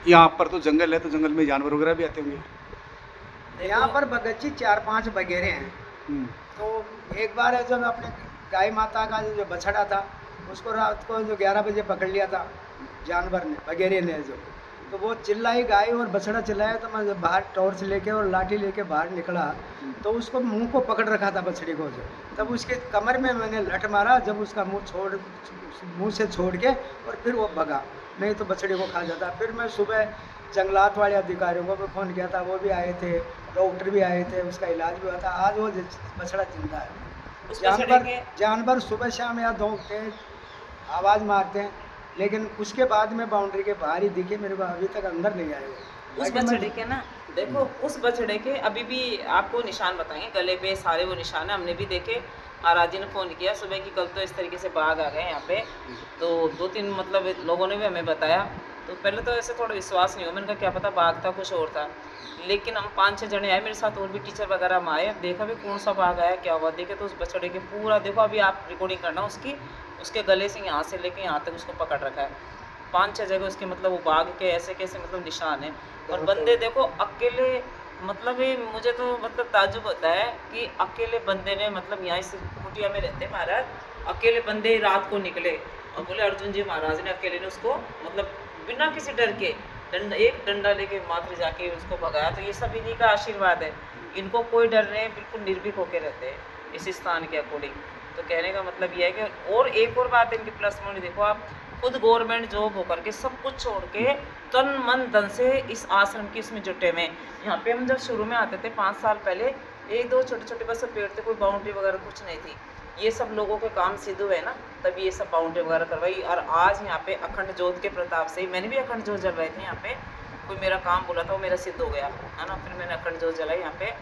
यहाँ पर तो जंगल है, तो जंगल में जानवर वगैरह भी आते होंगे। यहाँ पर बगच्ची 4-5 बगेरे हैं। हम्म। तो एक बार है जब अपने गाय माता का जो बछड़ा था, उसको रात को जो 11 बजे पकड़ लिया था जानवर ने, बगेरे ने जो, तो वो चिल्लाई गाय और बछड़ा चिल्लाया, तो मैं जब बाहर टॉर्च लेके और लाठी लेके बाहर निकला, तो उसको मुंह को पकड़ रखा था बछड़े को जो, तब उसके कमर में मैंने लठ मारा, जब उसका मुंह से छोड़ के और फिर वो भगा, नहीं तो बछड़े को खा जाता। फिर मैं सुबह जंगलात वाले अधिकारियों को भी फ़ोन किया था, वो भी आए थे, डॉक्टर भी आए थे, उसका इलाज भी हुआ था। आज वो बछड़ा जिंदा है। उस बछड़े के जानवर सुबह शाम या दौड़ते हैं, आवाज़ मारते हैं, लेकिन उसके बाद में बाउंड्री के बाहर ही दिखे मेरे को, अभी तक अंदर नहीं आए वो। उस बछड़े के ना, देखो उस बछड़े के अभी भी आपको निशान बताएंगे, गले पे सारे वो निशान है, हमने भी देखे। महाराज जी ने फ़ोन किया सुबह की, कल तो इस तरीके से बाघ आ गए यहाँ पे, तो 2-3 मतलब लोगों ने भी हमें बताया। तो पहले तो ऐसे थोड़ा विश्वास नहीं हुआ, मैंने कहा क्या पता बाघ था कुछ और था, लेकिन हम 5-6 जने आए मेरे साथ, और भी टीचर वगैरह हम आए, देखा भी कौन सा बाघ आया क्या हुआ, देखे तो उस बछड़े के पूरा देखो, अभी आप रिकॉर्डिंग करना उसकी, उसके गले से यहाँ से लेके यहाँ तक उसको पकड़ रखा है, 5-6 जगह उसके मतलब वो बाघ के ऐसे कैसे मतलब निशान है। और बंदे देखो अकेले, मतलब ये मुझे तो मतलब ताज्जुब होता है कि अकेले बंदे ने मतलब यहाँ इस कुटिया में रहते महाराज, अकेले बंदे रात को निकले और बोले अर्जुन जी महाराज ने अकेले ने उसको मतलब बिना किसी डर के एक डंडा लेके माथे जाके उसको भगाया। तो ये सब इन्हीं का आशीर्वाद है, इनको कोई डर नहीं, बिल्कुल निर्भीक होकर रहते हैं इस स्थान के अकॉर्डिंग। तो कहने का मतलब ये है कि और एक और बात इनकी प्लस पॉइंट देखो आप, खुद गवर्नमेंट जॉब होकर के सब कुछ छोड़ के तन मन धन से इस आश्रम की इसमें जुटे में। यहाँ पे हम जब शुरू में आते थे 5 साल पहले, 1-2 छोटे-छोटे बस पेड़ थे, कोई बाउंड्री वगैरह कुछ नहीं थी। ये सब लोगों के काम सिद्ध हुए ना, तभी ये सब बाउंड्री वगैरह करवाई। और आज यहाँ पे अखंड ज्योत के प्रताप से, मैंने भी अखंड ज्योत जलवाई थी यहाँ पे, कोई मेरा काम बोला था वो मेरा सिद्ध हो गया है ना, फिर मैंने अखंड ज्योत जलाई यहाँ पे।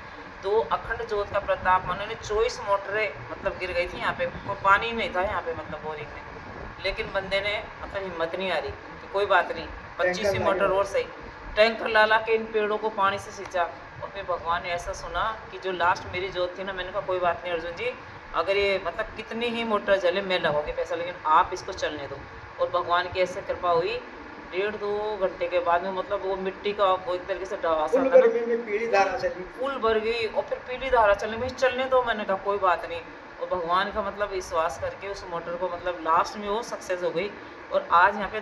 तो अखंड ज्योत का प्रताप मानो 24 मोटरें मतलब गिर गई थी यहाँ पे, कोई पानी नहीं था यहाँ पे मतलब बोरिंग में, लेकिन बंदे ने मतलब हिम्मत नहीं आ रही कि कोई बात नहीं 25 मोटर और सही, टैंकर ला ला के इन पेड़ों को पानी से सींचा। और फिर भगवान ने ऐसा सुना कि जो लास्ट मेरी जोत थी ना, मैंने कहा कोई बात नहीं अर्जुन जी, अगर ये मतलब कितनी ही मोटर जले मैं लगाऊंगी पैसा, लेकिन आप इसको चलने दो। और भगवान की ऐसे कृपा हुई, 1.5-2 घंटे के बाद में मतलब वो मिट्टी का वो एक तरीके से ढासा था ना, पीली धारा चली, फुल भर गई और फिर पीली धारा चलने में चलने दो, मैंने कहा कोई बात नहीं। और भगवान का मतलब विश्वास करके उस मोटर को मतलब लास्ट में वो सक्सेस हो गई। और आज यहाँ पे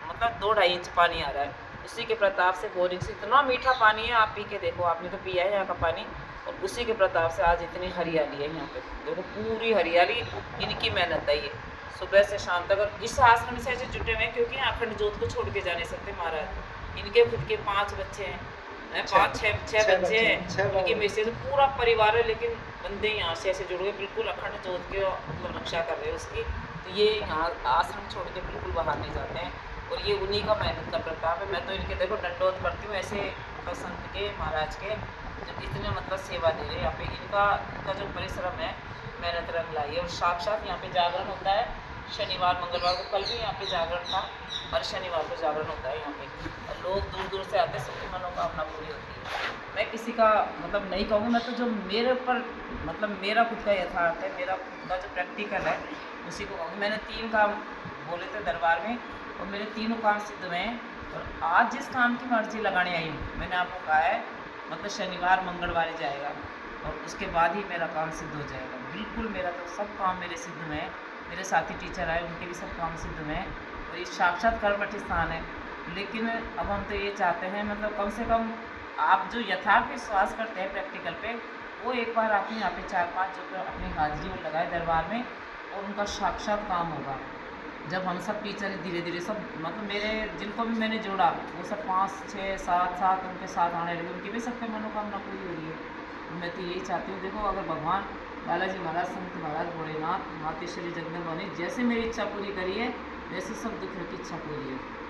मतलब 2-2.5 इंच पानी आ रहा है, उसी के प्रताप से बोरिंग से इतना मीठा पानी है, आप पी के देखो, आपने तो पिया है यहाँ का पानी, और उसी के प्रताप से आज इतनी हरियाली है यहाँ पे, देखो पूरी हरियाली इनकी मेहनत है ये, सुबह से शाम तक। और इस आश्रम से ऐसे जुटे हुए हैं क्योंकि अखंड ज्योत को छोड़ के जा नहीं सकते महाराज, इनके खुद के 5 बच्चे हैं, 5-6 बच्चे हैं, इनके में से पूरा परिवार है, लेकिन बंदे यहाँ से ऐसे जुड़ गए, बिल्कुल अखंड ज्योत के मतलब रक्षा कर रहे हैं उसकी। तो ये यहाँ आश्रम छोड़ के बिल्कुल बाहर नहीं जाते हैं, और ये उन्हीं का मेहनत का प्रताप है। मैं तो इनके देखो दंडोत करती हूँ ऐसे संत के महाराज के, जो इतने मतलब सेवा दे रहे हैं यहाँ पे, इनका जो परिश्रम है मेहनत रंग लाई है। और साक्षात यहाँ पे जागरण होता है शनिवार मंगलवार को, कल भी यहाँ पे जागरण था, हर शनिवार को जागरण होता है यहाँ पे, और लोग दूर दूर से आते हैं, सबकी मनोकामना पूरी होती है। मैं किसी का मतलब नहीं कहूँगी, मैं तो जो मेरे ऊपर मतलब मेरा खुद का यथार्थ है, मेरा खुद का जो प्रैक्टिकल है उसी को कहूँगी। मैंने 3 काम बोले थे दरबार में, और मेरे तीनों काम सिद्ध हुए हैं। और आज जिस काम की मर्जी लगाने आई हूँ, मैंने आपको कहा है मतलब शनिवार मंगलवार ही जाएगा, और उसके बाद ही मेरा काम सिद्ध हो जाएगा। बिल्कुल मेरा तो सब काम मेरे सिद्ध हुए हैं, मेरे साथी टीचर आए उनके भी सब काम सिद्ध हुए हैं, और ये साक्षात कर्मठ स्थान है। लेकिन अब हम तो ये चाहते हैं मतलब कम से कम आप जो यथार्थ विश्वास करते हैं प्रैक्टिकल पे, वो एक बार आके यहाँ पे 4-5 जो अपनी हाजिरी में लगाए दरबार में, और उनका साक्षात काम होगा। जब हम सब टीचर धीरे धीरे सब मतलब मेरे जिनको भी मैंने जोड़ा वो सब 5-6-7 उनके साथ आने लगे, उनकी भी सबकी मनोकामना पूरी हो रही है। मैं तो यही चाहती हूँ, देखो अगर भगवान बालाजी महाराज, संत महाराज, भोलेनाथ, मातेश्वरी जगदम्बा ने जैसे मेरी इच्छा पूरी करी है, वैसे सब दुखियों की इच्छा पूरी है।